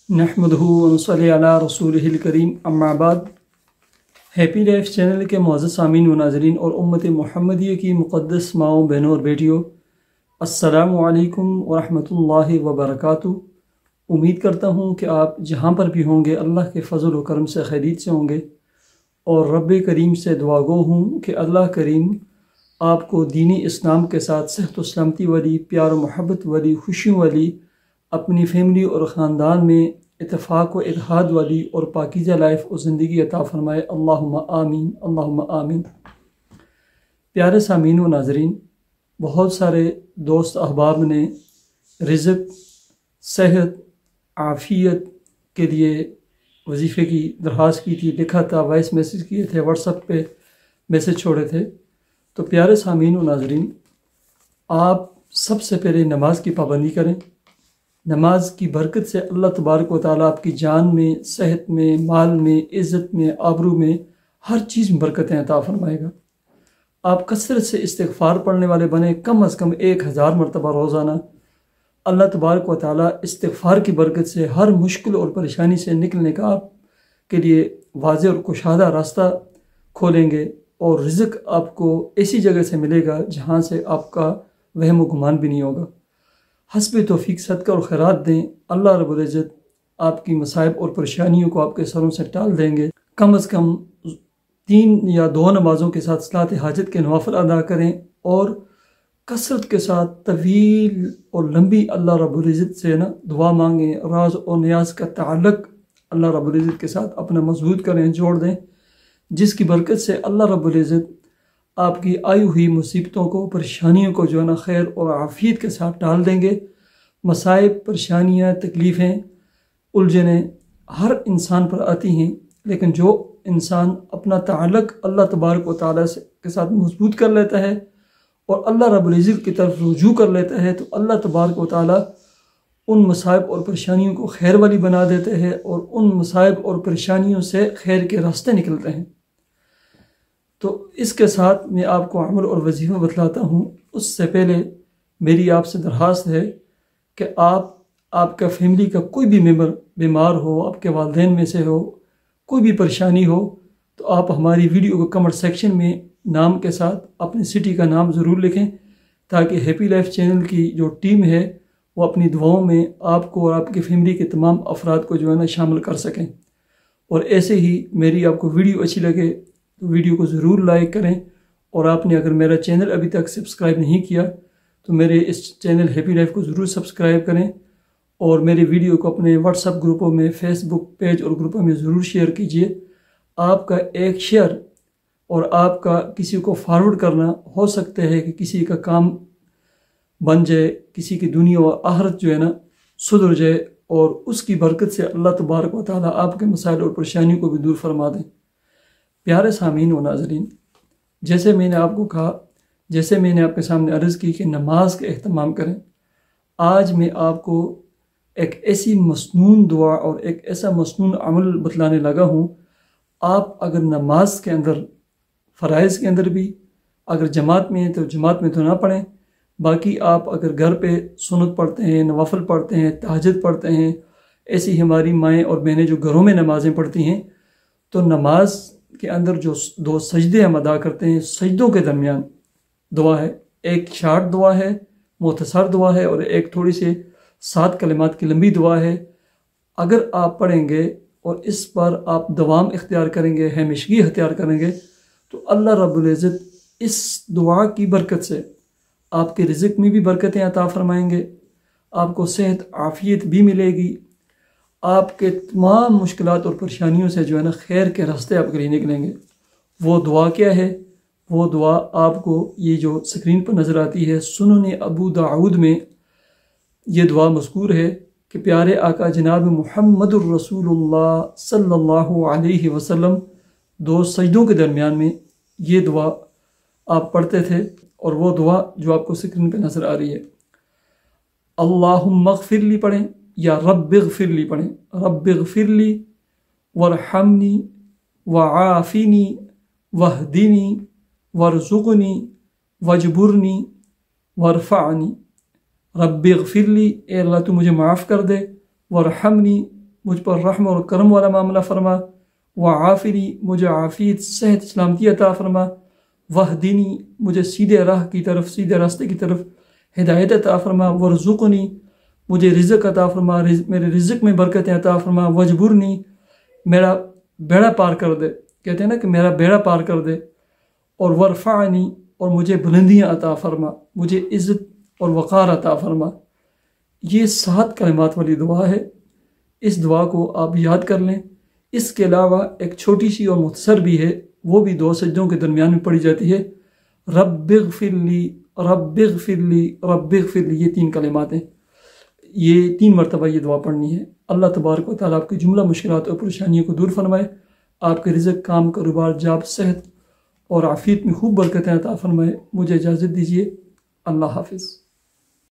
नहमदहु व नसल्ली अला रसूलिहिल करीम अम्मा बाद। हैप्पी लाइफ चैनल के मुअज़्ज़ज़ सामीन व नाज़रीन और उम्मत मुहम्मदिया की मुक़द्दस माओं, बहनों और बेटियों, अस्सलामु अलैकुम व रहमतुल्लाहि व बरकातुहू। उम्मीद करता हूँ कि आप जहाँ पर भी होंगे अल्लाह के फ़ज़ल व करम से खैरियत से होंगे और रब करीम से दुआ गो हूँ कि अल्लाह करीम आपको दीनी इस्लाम के साथ सेहत व सलामती वाली, प्यार व मोहब्बत वाली, खुशियों वाली, अपनी फैमिली और ख़ानदान में इत्तेफाक व इत्तेहाद वाली और पाकीज़ा लाइफ और ज़िंदगी अता फ़रमाए। अल्लाहुम्मा आमीन, अल्लाहुम्मा आमीन। प्यारे सामीन व नाज़रीन, बहुत सारे दोस्त अहबाब ने रिज़्क़, सेहत, आफ़ियत के लिए वजीफ़े की दरख्वास्त की थी, लिखा था, वॉइस मैसेज किए थे, व्हाट्सएप पे मैसेज छोड़े थे। तो प्यारे सामीन व नाज़रीन, आप सबसे पहले नमाज की पाबंदी करें। नमाज की बरकत से अल्लाह तबारक व तआला आपकी जान में, सेहत में, माल में, इज़्ज़त में, आबरू में, हर चीज़ में बरकतें अता फ़रमाएगा। आप कसरत से इस्तिग़फ़ार पढ़ने वाले बने, कम अज़ कम 1000 मरतबा रोज़ाना। अल्लाह तबारक व तआला इस्तिग़फ़ार की बरकत से हर मुश्किल और परेशानी से निकलने का आपके लिए वाज़ेह और कुशादा रास्ता खोलेंगे और रिज़्क़ आपको ऐसी जगह से मिलेगा जहाँ से आपका वहम व गुमान भी नहीं होगा। हस्ब तौफ़ीक सदका और खैरात दें, अल्लाह रब्बुल इज़्ज़त आपकी मसाइब और परेशानियों को आपके सरों से टाल देंगे। कम अज़ कम 3 या 2 नमाज़ों के साथ सलात हाजत के नवाफ़िल अदा करें और कसरत के साथ तवील और लंबी अल्लाह रब्बुल इज़्ज़त से दुआ मांगें। राज और नियाज का ताल्लुक़ अल्लाह रब्बुल इज़्ज़त के साथ अपना मजबूत करें, जोड़ दें, जिसकी बरकत से अल्लाह रब्बुल इज़्ज़त आपकी आई हुई मुसीबतों को, परेशानियों को खैर और आफ़ियत के साथ टाल देंगे। मसाइब, परेशानियाँ, तकलीफ़ें, उलझनें हर इंसान पर आती हैं, लेकिन जो इंसान अपना ताल्लुक़ अल्लाह तबारक व तआला के साथ मजबूत कर लेता है और अल्लाह रब्बुल इज़्ज़त की तरफ रुजू कर लेता है, तो अल्लाह तबारक व तआला उन मसाइब और परेशानियों को खैर वाली बना देते हैं और उन मसाइब और परेशानियों से खैर के रास्ते निकलते हैं। तो इसके साथ मैं आपको अमल और वजीफ़ा बतलाता हूँ। उससे पहले मेरी आपसे दरख्वास्त है कि आपका फैमिली का कोई भी मेंबर बीमार हो, आपके वालिदैन में से हो, कोई भी परेशानी हो, तो आप हमारी वीडियो को कमेंट सेक्शन में नाम के साथ अपनी सिटी का नाम ज़रूर लिखें, ताकि हैप्पी लाइफ चैनल की जो टीम है वो अपनी दुआओं में आपको और आपकी फैमिली के तमाम अफराद को शामिल कर सकें। और ऐसे ही मेरी आपको वीडियो अच्छी लगे तो वीडियो को ज़रूर लाइक करें, और आपने अगर मेरा चैनल अभी तक सब्सक्राइब नहीं किया तो मेरे इस चैनल हैप्पी लाइफ को ज़रूर सब्सक्राइब करें और मेरे वीडियो को अपने व्हाट्सएप ग्रुपों में, फेसबुक पेज और ग्रुपों में ज़रूर शेयर कीजिए। आपका एक शेयर और आपका किसी को फॉरवर्ड करना हो सकता है कि किसी का काम बन जाए, किसी की दुनिया व आखिरत सुधर जाए और उसकी बरकत से अल्लाह तबारक व तआला आपके मसाइल और परेशानियों को भी दूर फरमा दें। प्यारे सामीन व नाज़रीन, जैसे मैंने आपको कहा, जैसे मैंने आपके सामने अर्ज़ की कि नमाज का एहतमाम करें, आज मैं आपको एक ऐसी मसनून दुआ और एक ऐसा मसनून अमल बतलाने लगा हूँ। आप अगर नमाज के अंदर, फ़राइज़ के अंदर भी अगर जमात में हैं तो जमात में तो ना पढ़ें, बाकी आप अगर घर पे सुन्नत पढ़ते हैं, नवाफ़िल पढ़ते हैं, तहज्जुद पढ़ते हैं, ऐसी हमारी माएँ और बहनें जो घरों में नमाज़ें पढ़ती हैं, तो नमाज के अंदर जो 2 सजदे हम अदा करते हैं, सजदों के दरमियान दुआ है। एक शार्ट दुआ है, मुख्तसर दुआ है, और एक थोड़ी सी 7 कलिमात की लंबी दुआ है। अगर आप पढ़ेंगे और इस पर आप दवाम इख्तियार करेंगे, हमेशगी इख्तियार करेंगे, तो अल्लाह रब्बुल इज़्ज़त इस दुआ की बरकत से आपके रिज़्क़ में भी बरकतें अता फ़रमाएंगे, आपको सेहत आफ़ियत भी मिलेगी, आपके तमाम मुश्किलात और परेशानियों से खैर के रास्ते आपके लिए निकलेंगे। वो दुआ क्या है? वो दुआ आपको ये जो स्क्रीन पर नज़र आती है, सुनन अबू दाऊद में ये दुआ मज़कूर है कि प्यारे आका जनाब मुहम्मदुर रसूलुल्लाह सल्लल्लाहु अलैहि वसल्लम 2 सजदों के दरमियान में ये दुआ आप पढ़ते थे, और वो दुआ जो आपको स्क्रीन पे नज़र आ रही है, अल्लाहुम्मा ग़फ़िरली पढ़ें या रब्बिग़फ़िरली पढ़ें। रब्बिग़फ़िरली वरहमनी वआफ़िनी वहदिनी वरज़ुक़नी वजबुरनी वरफ़अनी। रब्बिग़फ़िरली, ए अल्लाह तू मुझे माफ़ कर दे, वरहमनी, مجھ پر رحم اور کرم والا معاملہ فرما، وعافنی مجھے عافیت صحت سلامتی عطا فرما، وہدنی مجھے سیدھے راہ کی طرف سیدھے راستے کی طرف ہدایت عطا فرما، ورزقنی مجھے رزق عطا فرما، میرے رزق میں برکتیں عطا فرما، وجبرنی میرا بیڑا پار کر دے، کہتے ہیں نا کہ میرا بیڑا پار کر دے، اور ورفعنی اور مجھے بلندیاں عطا فرما، مجھے عزت اور وقار عطا فرما۔ یہ 7 کلمات والی دعا ہے، اس دعا کو آپ یاد کر لیں۔ اس کے علاوہ ایک چھوٹی سی اور مختصر بھی ہے، وہ بھی 2 سجدوں کے درمیان میں پڑھی جاتی ہے، رب اغفر لی رب اغفر لی رب اغفر لی، یہ 3 کلمات ہیں، یہ 3 مرتبہ یہ دعا پڑھنی ہے۔ اللہ تبارک و تعالیٰ آپ کی جملہ مشکلات اور پریشانیوں کو دور فرمائے، آپ کے رزق، کام، کاروبار، جاب، صحت اور عافیت میں خوب برکتیں عطا فرمائے۔ مجھے اجازت دیجیے، اللہ حافظ۔